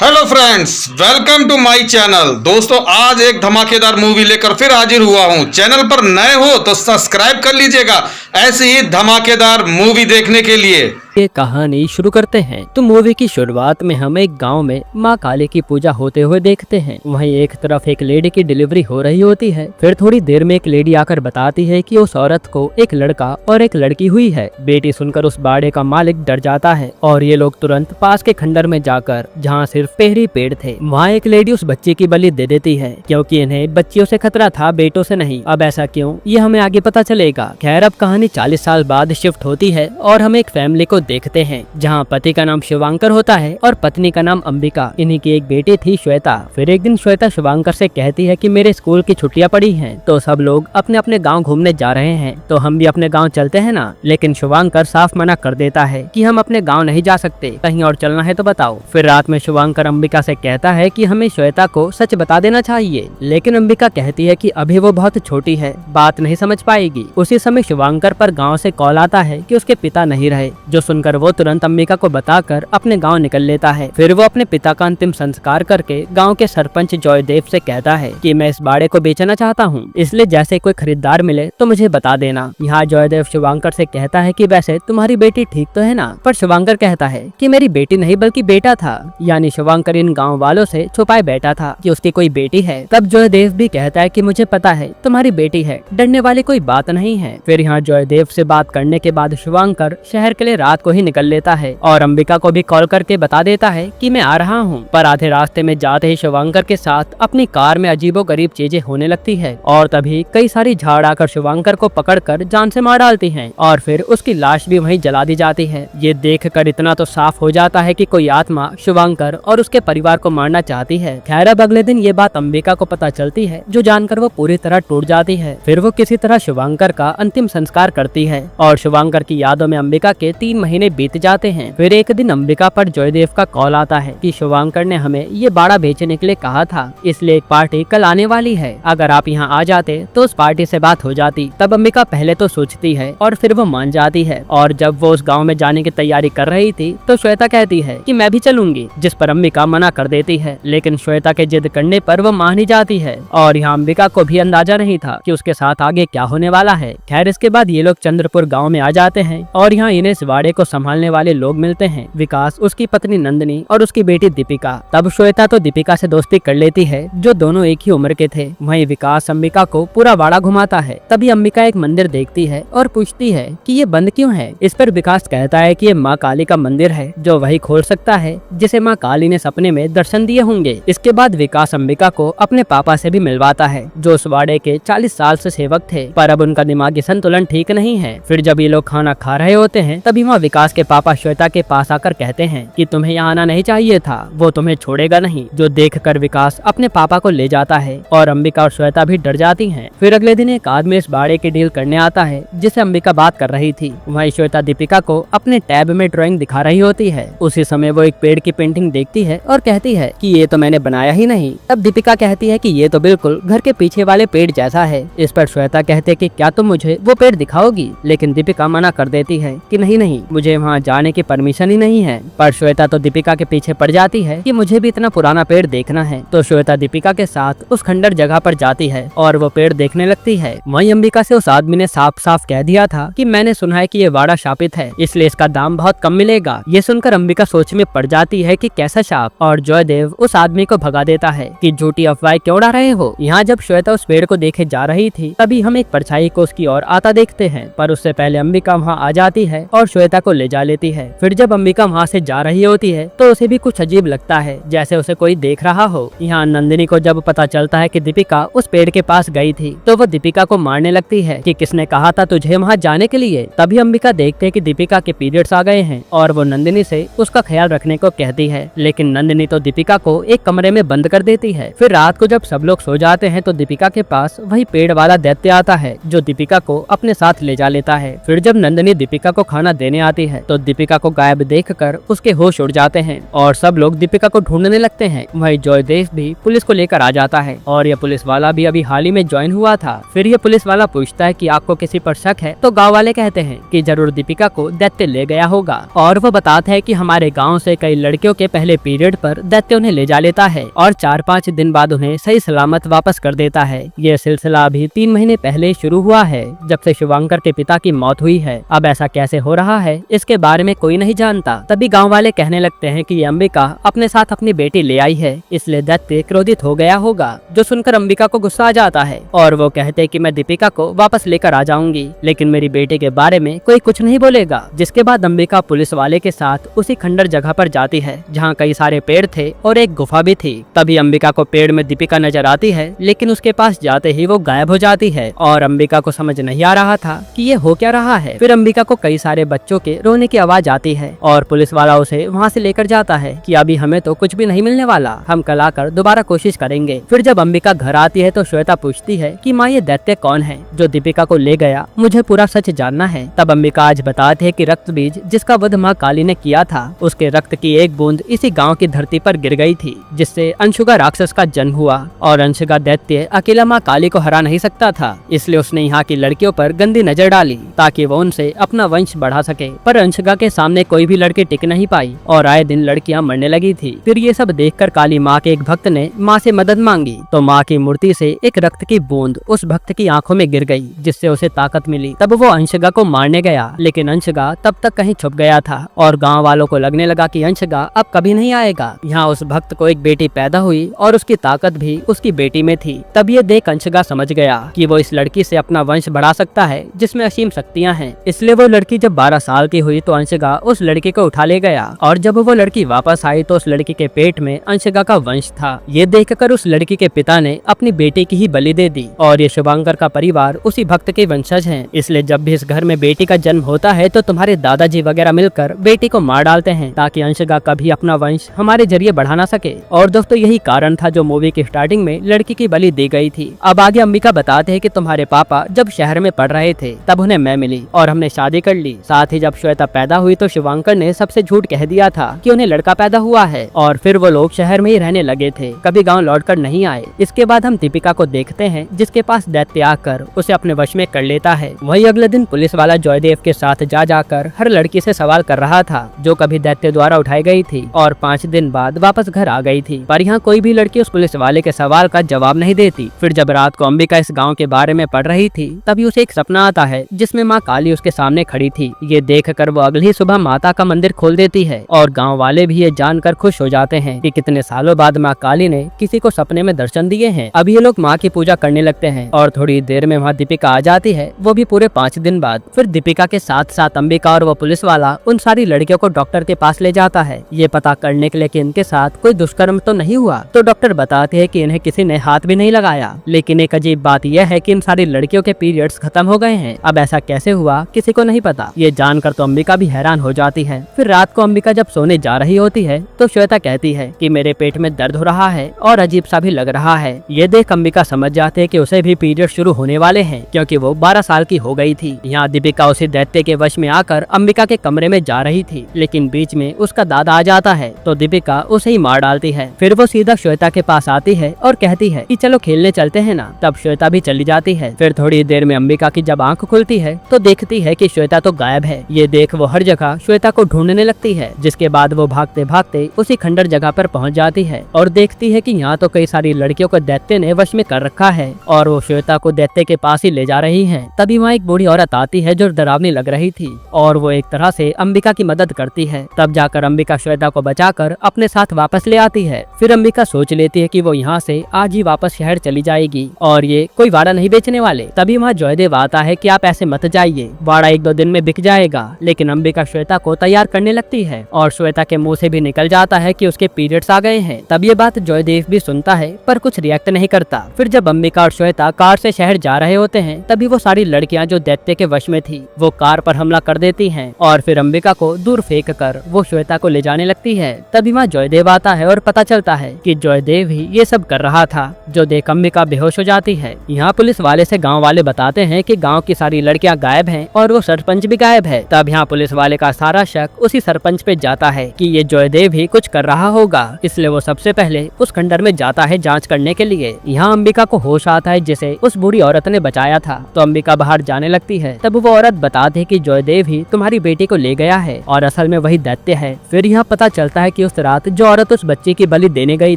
Hello friends, welcome to my channel. दोस्तों, आज एक धमाकेदार मूवी लेकर फिर हाजिर हुआ हूं। चैनल पर नए हो तो सब्सक्राइब कर लीजिएगा ऐसी ही धमाकेदार मूवी देखने के लिए। ये कहानी शुरू करते हैं तो मूवी की शुरुआत में हम एक गांव में मां काली की पूजा होते हुए देखते हैं। वहीं एक तरफ एक लेडी की डिलीवरी हो रही होती है। फिर थोड़ी देर में एक लेडी आकर बताती है कि उस औरत को एक लड़का और एक लड़की हुई है। बेटी सुनकर उस बाड़े का मालिक डर जाता है और ये लोग तुरंत पास के खंडर में जाकर, जहाँ सिर्फ पेड़ पेड़ थे, वहाँ एक लेडी उस बच्चे की बलि दे देती है, क्योंकि इन्हें बच्चियों से खतरा था, बेटों से नहीं। अब ऐसा क्यों, ये हमें आगे पता चलेगा। खैर, अब कहानी 40 साल बाद शिफ्ट होती है और हम एक फैमिली को देखते हैं जहाँ पति का नाम शिवांकर होता है और पत्नी का नाम अंबिका। इन्हीं की एक बेटी थी श्वेता। फिर एक दिन श्वेता शिवांकर से कहती है कि मेरे स्कूल की छुट्टियां पड़ी हैं, तो सब लोग अपने अपने गांव घूमने जा रहे हैं, तो हम भी अपने गांव चलते हैं ना। लेकिन शिवांकर साफ मना कर देता है कि हम अपने गाँव नहीं जा सकते, कहीं और चलना है तो बताओ। फिर रात में शिवांकर अंबिका से कहता है कि हमें श्वेता को सच बता देना चाहिए, लेकिन अंबिका कहती है कि अभी वो बहुत छोटी है, बात नहीं समझ पाएगी। उसी समय शिवांकर पर गाँव से कॉल आता है कि उसके पिता नहीं रहे, जो सुनकर वो तुरंत अंबिका को बताकर अपने गांव निकल लेता है। फिर वो अपने पिता का अंतिम संस्कार करके गांव के सरपंच जयदेव से कहता है कि मैं इस बाड़े को बेचना चाहता हूँ, इसलिए जैसे कोई खरीदार मिले तो मुझे बता देना। यहाँ जयदेव शिवांकर से कहता है कि वैसे तुम्हारी बेटी ठीक तो है ना। पर शिवांकर कहता है कि मेरी बेटी नहीं बल्कि बेटा था। यानी शिवांकर इन गाँव वालों से छुपाए बैठा था कि उसकी कोई बेटी है। तब जयदेव भी कहता है कि मुझे पता है तुम्हारी बेटी है, डरने वाली कोई बात नहीं है। फिर यहाँ जयदेव से बात करने के बाद शिवांकर शहर के लिए रात को ही निकल लेता है और अंबिका को भी कॉल करके बता देता है कि मैं आ रहा हूँ। पर आधे रास्ते में जाते ही शिवांकर के साथ अपनी कार में अजीबोगरीब चीजें होने लगती है और तभी कई सारी झाड़ आकर शिवांकर को पकड़कर जान से मार डालती हैं और फिर उसकी लाश भी वहीं जला दी जाती है। ये देखकर इतना तो साफ हो जाता है कि कोई आत्मा शिवांकर और उसके परिवार को मारना चाहती है। खैर, अब अगले दिन ये बात अंबिका को पता चलती है, जो जानकर वो पूरी तरह टूट जाती है। फिर वो किसी तरह शिवांकर का अंतिम संस्कार करती है और शिवांकर की यादों में अंबिका के 3 महीने बीत जाते हैं। फिर एक दिन अंबिका पर जयदेव का कॉल आता है कि शिवांकर ने हमें ये बाड़ा बेचने के लिए कहा था, इसलिए एक पार्टी कल आने वाली है, अगर आप यहाँ आ जाते तो उस पार्टी से बात हो जाती। तब अंबिका पहले तो सोचती है और फिर वो मान जाती है। और जब वो उस गांव में जाने की तैयारी कर रही थी तो श्वेता कहती है कि मैं भी चलूंगी, जिस पर अंबिका मना कर देती है। लेकिन श्वेता के जिद करने पर वो मान ही जाती है और यहाँ अंबिका को भी अंदाजा नहीं था कि उसके साथ आगे क्या होने वाला है। खैर, इसके बाद ये लोग चंद्रपुर गाँव में आ जाते हैं और यहाँ इन्हें इस बाड़े को संभालने वाले लोग मिलते हैं, विकास, उसकी पत्नी नंदिनी और उसकी बेटी दीपिका। तब श्वेता तो दीपिका से दोस्ती कर लेती है, जो दोनों एक ही उम्र के थे। वहीं विकास अंबिका को पूरा बाड़ा घुमाता है। तभी अंबिका एक मंदिर देखती है और पूछती है कि ये बंद क्यों है। इस पर विकास कहता है कि ये माँ काली का मंदिर है, जो वही खोल सकता है जिसे माँ काली ने सपने में दर्शन दिए होंगे। इसके बाद विकास अंबिका को अपने पापा से भी मिलवाता है, जो उस बाड़े के 40 साल से सेवक थे, पर अब उनका दिमागी संतुलन ठीक नहीं है। फिर जब ये लोग खाना खा रहे होते हैं तभी वहाँ विकास के पापा श्वेता के पास आकर कहते हैं कि तुम्हें यहाँ आना नहीं चाहिए था, वो तुम्हें छोड़ेगा नहीं। जो देखकर विकास अपने पापा को ले जाता है और अंबिका और श्वेता भी डर जाती हैं। फिर अगले दिन एक आदमी इस बाड़े की डील करने आता है, जिसे अंबिका बात कर रही थी। वहीं श्वेता दीपिका को अपने टैब में ड्राइंग दिखा रही होती है। उसी समय वो एक पेड़ की पेंटिंग देखती है और कहती है कि ये तो मैंने बनाया ही नहीं। तब दीपिका कहती है कि ये तो बिल्कुल घर के पीछे वाले पेड़ जैसा है। इस पर श्वेता कहते हैं कि क्या तुम मुझे वो पेड़ दिखाओगी, लेकिन दीपिका मना कर देती है कि नहीं नहीं, मुझे वहाँ जाने की परमिशन ही नहीं है। पर श्वेता तो दीपिका के पीछे पड़ जाती है कि मुझे भी इतना पुराना पेड़ देखना है। तो श्वेता दीपिका के साथ उस खंडर जगह पर जाती है और वो पेड़ देखने लगती है। वहीं अंबिका से उस आदमी ने साफ साफ कह दिया था कि मैंने सुना है कि ये बाड़ा शापित है, इसलिए इसका दाम बहुत कम मिलेगा। ये सुनकर अंबिका सोच में पड़ जाती है कि कैसा शाप, और जयदेव उस आदमी को भगा देता है कि झूठी अफवाह क्यों उड़ा रहे हो। यहाँ जब श्वेता उस पेड़ को देखे जा रही थी तभी हम एक परछाई को उसकी ओर आता देखते हैं, पर उससे पहले अंबिका वहाँ आ जाती है और श्वेता को ले जा लेती है। फिर जब अंबिका वहाँ से जा रही होती है तो उसे भी कुछ अजीब लगता है, जैसे उसे कोई देख रहा हो। यहाँ नंदिनी को जब पता चलता है कि दीपिका उस पेड़ के पास गई थी तो वो दीपिका को मारने लगती है कि किसने कहा था तुझे वहाँ जाने के लिए। तभी अंबिका देखते है कि दीपिका के पीरियड्स आ गए हैं और वो नंदिनी से उसका ख्याल रखने को कहती है, लेकिन नंदिनी तो दीपिका को एक कमरे में बंद कर देती है। फिर रात को जब सब लोग सो जाते हैं तो दीपिका के पास वही पेड़ वाला दैत्य आता है, जो दीपिका को अपने साथ साथ ले जा लेता है। फिर जब नंदिनी दीपिका को खाना देने आती है तो दीपिका को गायब देखकर उसके होश उड़ जाते हैं और सब लोग दीपिका को ढूंढने लगते हैं। वहीं जयदेव भी पुलिस को लेकर आ जाता है और यह पुलिस वाला भी अभी हाल ही में ज्वाइन हुआ था। फिर यह पुलिस वाला पूछता है कि आपको किसी पर शक है, तो गाँव वाले कहते हैं कि जरूर दीपिका को दैत्य ले गया होगा और वो बताता है कि हमारे गाँव से कई लड़कियों के पहले पीरियड पर दैत्य उन्हें ले जा लेता है और 4-5 दिन बाद उन्हें सही सलामत वापस कर देता है। ये सिलसिला अभी 3 महीने पहले शुरू हुआ है जब से शुभांकर के पिता की मौत हुई है। अब ऐसा कैसे हो रहा है इसके बारे में कोई नहीं जानता। तभी गांव वाले कहने लगते हैं कि ये अंबिका अपने साथ अपनी बेटी ले आई है, इसलिए दैत्य क्रोधित हो गया होगा। जो सुनकर अंबिका को गुस्सा आ जाता है और वो कहते हैं कि मैं दीपिका को वापस लेकर आ जाऊंगी, लेकिन मेरी बेटी के बारे में कोई कुछ नहीं बोलेगा। जिसके बाद अंबिका पुलिस वाले के साथ उसी खंडर जगह पर जाती है जहाँ कई सारे पेड़ थे और एक गुफा भी थी। तभी अंबिका को पेड़ में दीपिका नजर आती है, लेकिन उसके पास जाते ही वो गायब हो जाती है और अंबिका को समझ नहीं आ रहा था कि ये हो क्या रहा है। फिर अंबिका को कई सारे बच्चों के रोने की आवाज आती है और पुलिस वाला उसे वहाँ से लेकर जाता है कि अभी हमें तो कुछ भी नहीं मिलने वाला, हम कल आकर दोबारा कोशिश करेंगे। फिर जब अंबिका घर आती है तो श्वेता पूछती है कि माँ ये दैत्य कौन है जो दीपिका को ले गया, मुझे पूरा सच जानना है। तब अंबिका आज बताते है कि रक्त बीज जिसका वध माँ काली ने किया था, उसके रक्त की एक बूंद इसी गाँव की धरती पर गिर गई थी, जिससे अंशुका राक्षस का जन्म हुआ और अंशुका दैत्य अकेला माँ काली को हरा नहीं सकता था, इसलिए उसने यहाँ की लड़कियों पर गंदी नजर डाली ताकि वो उनसे अपना वंश बढ़ा सके। पर अंशुका के सामने कोई भी लड़की टिक नहीं पाई और आए दिन लड़कियां मरने लगी थी। फिर ये सब देखकर काली माँ के एक भक्त ने माँ से मदद मांगी तो माँ की मूर्ति से एक रक्त की बूंद उस भक्त की आंखों में गिर गई, जिससे उसे ताकत मिली। तब वो अंशुका को मारने गया, लेकिन अंशुका तब तक कहीं छुप गया था और गाँव वालों को लगने लगा कि अंशुका अब कभी नहीं आएगा। यहाँ उस भक्त को एक बेटी पैदा हुई और उसकी ताकत भी उसकी बेटी में थी। तब ये देख अंशुका समझ गया कि वो इस लड़की से अपना वंश बढ़ा सकता है जिसमें असीम शक्तियाँ हैं। इसलिए वो लड़की जब 12 साल की हुई तो अंशुका उस लड़की को उठा ले गया और जब वो लड़की वापस आई तो उस लड़की के पेट में अंशुका का वंश था। ये देखकर उस लड़की के पिता ने अपनी बेटी की ही बलि दे दी और ये शुभांकर का परिवार उसी भक्त के वंशज हैं। इसलिए जब भी इस घर में बेटी का जन्म होता है तो तुम्हारे दादाजी वगैरह मिलकर बेटी को मार डालते हैं ताकि अंशुका कभी अपना वंश हमारे जरिए बढ़ा ना सके। और दोस्तों यही कारण था जो मूवी की स्टार्टिंग में लड़की की बलि दी गई थी। अब आगे अंबिका बताते हैं कि तुम्हारे पापा जब शहर में पढ़ रहे थे तब उन्हें मैं मिली और हमने शादी कर ली। साथ ही जब श्वेता पैदा हुई तो शुभांकर ने सबसे झूठ कह दिया था कि उन्हें लड़का पैदा हुआ है और फिर वो लोग शहर में ही रहने लगे थे, कभी गांव लौटकर नहीं आए। इसके बाद हम दीपिका को देखते हैं जिसके पास दैत्य आकर उसे अपने वश में कर लेता है। वही अगले दिन पुलिस वाला जयदेव के साथ जाकर हर लड़की से सवाल कर रहा था जो कभी दैत्य द्वारा उठाई गई थी और 5 दिन बाद वापस घर आ गई थी। पर यहाँ कोई भी लड़की उस पुलिस वाले के सवाल का जवाब नहीं देती। फिर जब रात को अंबिका इस गाँव के बारे में पढ़ रही थी तभी उसे एक सपना आता है जिसमें माँ काली उसके सामने खड़ी थी। ये देखकर वो अगली ही सुबह माता का मंदिर खोल देती है और गांव वाले भी ये जानकर खुश हो जाते हैं कि कितने सालों बाद माँ काली ने किसी को सपने में दर्शन दिए हैं। अब ये लोग माँ की पूजा करने लगते हैं और थोड़ी देर में वहाँ दीपिका आ जाती है, वो भी पूरे 5 दिन बाद। फिर दीपिका के साथ साथ अंबिका और वो पुलिस वाला उन सारी लड़कियों को डॉक्टर के पास ले जाता है ये पता करने के लिए कि इनके साथ कोई दुष्कर्म तो नहीं हुआ। तो डॉक्टर बताते हैं कि इन्हें किसी ने हाथ भी नहीं लगाया, लेकिन एक अजीब बात यह है कि इन सारी लड़कियों के पीरियड्स खत्म हो गए हैं। अब ऐसा कैसे हुआ किसी को नहीं पता। ये जानकर तो अंबिका भी हैरान हो जाती है। फिर रात को अंबिका जब सोने जा रही होती है तो श्वेता कहती है कि मेरे पेट में दर्द हो रहा है और अजीब सा भी लग रहा है। ये देख अंबिका समझ जाते हैं कि उसे भी पीरियड शुरू होने वाले हैं क्योंकि वो 12 साल की हो गई थी। यहाँ दीपिका उसी दैत्य के वश में आकर अंबिका के कमरे में जा रही थी, लेकिन बीच में उसका दादा आ जाता है तो दीपिका उसे ही मार डालती है। फिर वो सीधा श्वेता के पास आती है और कहती है कि चलो खेलने चलते हैं ना। तब श्वेता भी चली जाती है। फिर थोड़ी देर में अंबिका की जब आंख खुलती है तो देखती है कि श्वेता तो गायब है। ये देख वो हर जगह श्वेता को ढूंढने लगती है, जिसके बाद वो भागते भागते उसी खंडर जगह पर पहुंच जाती है और देखती है कि यहाँ तो कई सारी लड़कियों को दैत्य ने वश में कर रखा है और वो श्वेता को दैत्य के पास ही ले जा रही है। तभी वहाँ एक बूढ़ी औरत आती है जो डरावनी लग रही थी और वो एक तरह से अंबिका की मदद करती है। तब जाकर अंबिका श्वेता को बचाकर अपने साथ वापस ले आती है। फिर अंबिका सोच लेती है कि वो यहाँ से आज ही वापस शहर चली जाएगी और ये कोई वाड़ा नहीं बेचने वाले। तभी वहाँ जयदेव आता है कि आप ऐसे मत जाइए, वाड़ा 1-2 दिन में बिक जाएगा। लेकिन अंबिका श्वेता को तैयार करने लगती है और श्वेता के मुंह से भी निकल जाता है कि उसके पीरियड्स आ गए हैं। तब ये बात जयदेव भी सुनता है पर कुछ रिएक्ट नहीं करता। फिर जब अंबिका और श्वेता कार से शहर जा रहे होते हैं तभी वो सारी लड़कियां जो दैत्य के वश में थी वो कार पर हमला कर देती हैं और फिर अंबिका को दूर फेंक कर वो श्वेता को ले जाने लगती है। तभी वहाँ जयदेव आता है और पता चलता है कि जयदेव ही ये सब कर रहा था। जो देख अंबिका बेहोश हो जाती है। यहाँ पुलिस वाले से गाँव वाले बताते हैं कि गाँव की सारी लड़कियां गायब हैं और वो सरपंच भी गायब है। तब यहाँ पुलिस वाले का सारा शक उसी सरपंच पे जाता है कि ये जयदेव ही कुछ कर रहा होगा, इसलिए वो सबसे पहले उस खंडर में जाता है जांच करने के लिए। यहाँ अंबिका को होश आता है जिसे उस बूढ़ी औरत ने बचाया था, तो अंबिका बाहर जाने लगती है। तब वो औरत बताती है कि जयदेव ही तुम्हारी बेटी को ले गया है और असल में वही दैत्य है। फिर यहाँ पता चलता है कि उस रात जो औरत उस बच्ची की बलि देने गई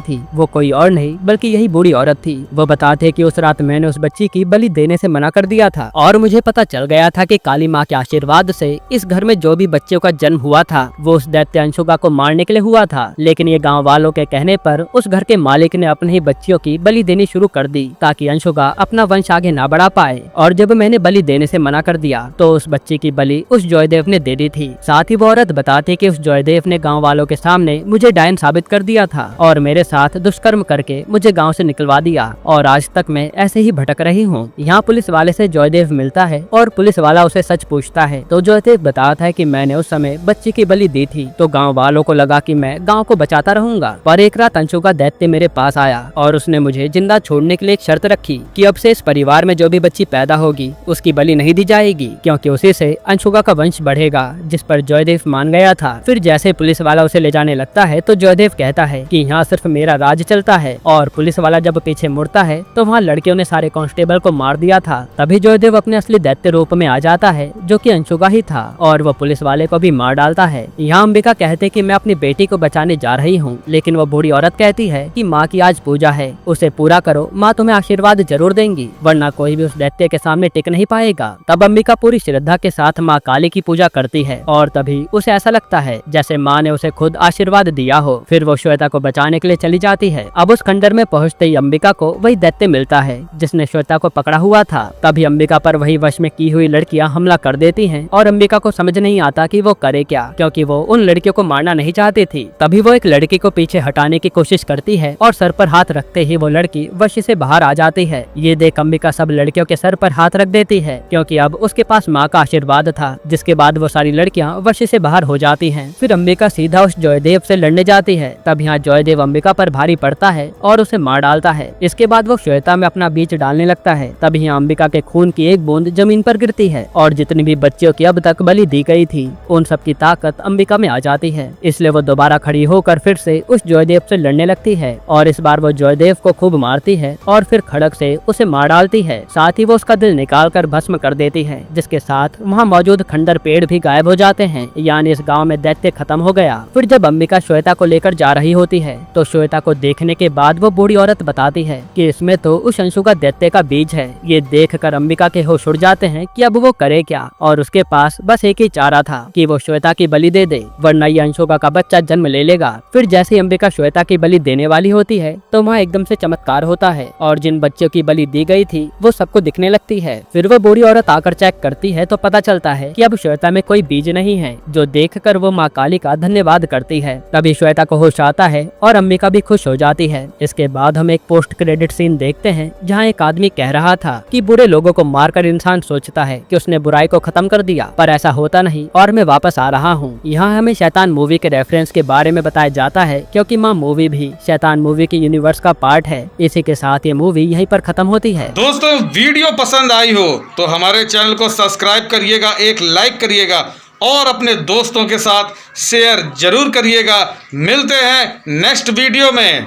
थी वो कोई और नहीं बल्कि यही बूढ़ी औरत थी। वो बताते हैं कि उस रात मैंने उस बच्ची की बलि देने से मना कर दिया था और मुझे पता चल गया था कि काली माँ के आशीर्वाद से इस घर में जो भी बच्चों का जन्म हुआ था वो उस दैत्य अंशुका को मारने के लिए हुआ था। लेकिन ये गाँव वालों के कहने पर उस घर के मालिक ने अपने ही बच्चियों की बलि देनी शुरू कर दी ताकि अंशुका अपना वंश आगे ना बढ़ा पाए। और जब मैंने बलि देने से मना कर दिया तो उस बच्ची की बलि उस जयदेव ने दे दी थी। साथ ही वो औरत बताती कि उस जयदेव ने गांव वालों के सामने मुझे डायन साबित कर दिया था और मेरे साथ दुष्कर्म करके मुझे गांव से निकलवा दिया और आज तक मैं ऐसे ही भटक रही हूँ। यहाँ पुलिस वाले से जयदेव मिलता है और पुलिस वाला उसे सच पूछता है तो जयदेव बताता है कि मैंने उस समय बच्ची की बलि दी थी तो गाँव वालों को लगा कि मैं गाँव को बचाता रहूंगा। पर एक रात अंशुका दैत्य मेरे पास आया और उसने मुझे जिंदा छोड़ने के लिए एक शर्त रखी कि अब से इस परिवार में जो भी बच्ची पैदा होगी उसकी बलि नहीं दी जाएगी क्योंकि उसी से अंशुका का वंश बढ़ेगा, जिस पर जयदेव मान गया था। फिर जैसे पुलिस वाला उसे ले जाने लगता है तो जयदेव कहता है कि यहाँ सिर्फ मेरा राज चलता है और पुलिस वाला जब पीछे मुड़ता है तो वहाँ लड़कियों ने सारे कांस्टेबल को मार दिया था। तभी जयदेव अपने असली दैत्य रूप में आ जाता है जो कि अंशुका ही था और वो पुलिस वाले को भी मार डालता है। यहाँ अंबिका कहते कि मैं अपनी बेटी को बचाने जा रही हूँ, लेकिन वो बूढ़ी औरत कहती है कि माँ की आज पूजा है, उसे पूरा करो, माँ तुम्हें आशीर्वाद जरूर देंगी, वरना कोई भी उस दैत्य के सामने टिक नहीं पाएगा। तब अंबिका पूरी श्रद्धा के साथ माँ काली की पूजा करती है और तभी उसे ऐसा लगता है जैसे माँ ने उसे खुद आशीर्वाद दिया हो। फिर वो श्वेता को बचाने के लिए चली जाती है। अब उस खंडर में पहुँचते ही अंबिका को वही दैत्य मिलता है जिसने श्वेता को पकड़ा हुआ था। तभी अंबिका पर वही वश में की हुई लड़कियां हमला कर देती हैं और अंबिका को समझ नहीं आता कि वो करे क्या, क्योंकि वो उन लड़कियों को मारना नहीं चाहती थी। तभी वो एक लड़की को पीछे हटाने की कोशिश करती है और सर पर हाथ रखते ही वो लड़की वश से बाहर आ जाती है। ये देख अंबिका सब लड़कियों के सर पर हाथ रख देती है क्योंकि अब उसके पास माँ का आशीर्वाद था, जिसके बाद वो सारी लड़कियां वश से बाहर हो जाती हैं। फिर अंबिका सीधा उस जयदेव से लड़ने जाती है। तब यहाँ जयदेव अंबिका पर भारी पड़ता है और उसे मार डालता है। इसके बाद वो श्वेता में अपना बीज डालने लगता है। तब यहाँ अंबिका के खून की एक बूंद जमीन पर गिरती है और जितनी भी बच्चियों की अब तक बलि दी गई थी उन सब की ताकत अंबिका में आ जाती है। इसलिए वो दोबारा खड़ी होकर फिर से उस जयदेव से लड़ने लगती है और इस बार वो जयदेव को खूब मारती है और फिर खड़क से उसे मार डालती है। साथ ही वो उसका दिल निकाल कर भस्म कर देती है, जिसके साथ वहाँ मौजूद खंडर पेड़ भी गायब हो जाते हैं, यानी इस गाँव में दैत्य खत्म हो गया। फिर जब अंबिका श्वेता को लेकर जा रही होती है तो श्वेता को देखने के बाद वो बूढ़ी औरत बताती है कि इसमें तो उस अंशुका दैत्य का बीज है। ये देखकर अंबिका के होश उड़ जाते हैं कि अब वो करे क्या, और उसके पास बस एक ही चारा था कि वो श्वेता की बलि दे दे, वरना ये अंशुका का बच्चा जन्म ले लेगा। फिर जैसे ही अंबिका श्वेता की बलि देने वाली होती है तो वहाँ एकदम से चमत्कार होता है और जिन बच्चों की बलि दी गई थी वो सबको दिखने लगती है। फिर वो बूढ़ी औरत आकर चेक करती है तो पता चलता है कि अब श्वेता में कोई बीज नहीं है, जो देखकर वो माँ काली का धन्यवाद करती है। तभी श्वेता को होश आता है और अंबिका भी खुश हो जाती है। इसके बाद हम एक पोस्ट क्रेडिट सीन देखते हैं जहाँ एक आदमी कह रहा था कि बुरे लोगों को मारकर इंसान सोचता है कि उसने बुराई को खत्म कर दिया, पर ऐसा होता नहीं और मैं वापस आ रहा हूँ। यहाँ हमें शैतान मूवी के रेफरेंस के बारे में बताया जाता है क्योंकि माँ मूवी भी शैतान मूवी के यूनिवर्स का पार्ट है। इसी के साथ ये मूवी यहीं पर खत्म होती है। दोस्तों वीडियो पसंद आई हो तो हमारे चैनल को सब्सक्राइब करिएगा, एक लाइक करिएगा और अपने दोस्तों के साथ शेयर जरूर करिएगा। मिलते हैं नेक्स्ट वीडियो में।